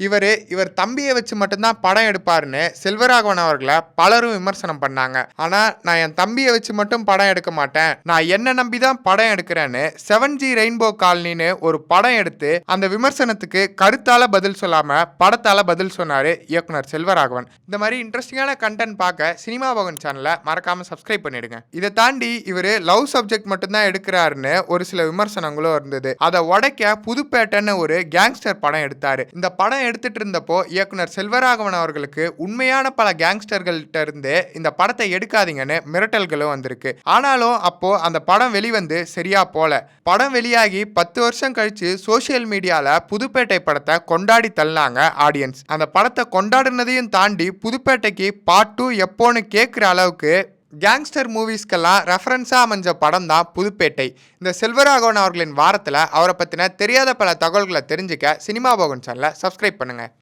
இவர் தம்பியை வச்சு மட்டும்தான் படம் எடுப்பாருன்னு செல்வராகவன் அவர்களை பலரும் விமர்சனம் பண்ணாங்க. ஆனா நான் என் தம்பியை வச்சு மட்டும் படம் எடுக்க மாட்டேன், நான் என்ன நம்பி தான் படம் எடுக்கிறேன்னு 7G ரெயின்போ காலனின்னு ஒரு படம் எடுத்து அந்த விமர்சனத்துக்கு கருத்தால பதில் சொல்லாம படத்தால பதில் சொன்னாரு இயக்குனர் செல்வராகவன். இந்த மாதிரி இன்ட்ரெஸ்டிங்கான கண்டென்ட் பார்க்க சினிமா பவன் சேனலை மறக்காம சப்ஸ்கிரைப் பண்ணிடுங்க. இதை தாண்டி இவர் லவ் சப்ஜெக்ட் மட்டும்தான் எடுக்கிறாருன்னு ஒரு சில விமர்சனங்களும் இருந்தது. அதை உடைக்க புதுப்பேட்டைன்னு ஒரு கேங்ஸ்டர் படம் எடுத்தாரு. இந்த படம் எடுத்துட்டு இருந்தப்போ இயக்குனர் செல்வராகவன் அவர்களுக்கு உண்மையான பல கேங்ஸ்டர்கள்ட்ட இருந்து இந்த படத்தை எடுக்காதீங்கன்னு மிரட்டல்களும் வந்திருக்கு. ஆனாலும் அப்போ அந்த படம் வெளிவந்து சரியா போல. படம் வெளியாகி 10 வருஷம் கழிச்சு சோசியல் மீடியால புதுப்பேட்டை படத்தை கொண்டாடி தள்ளாங்க ஆடியன்ஸ். அந்த படத்தை கொண்டாடுனதையும் தாண்டி புதுப்பேட்டைக்கு பார்ட் 2 எப்போன்னு கேட்குற அளவுக்கு கேங்ஸ்டர் மூவிஸ்க்கெல்லாம் ரெஃபரன்ஸாக அமைஞ்ச படம் தான் புதுப்பேட்டை. இந்த செல்வராகவன் அவர்களின் வாரத்தில் அவரை பற்றின தெரியாத பல தகவல்களை தெரிஞ்சுக்க சினிமா போகன் சேனலை சப்ஸ்கிரைப் பண்ணுங்கள்.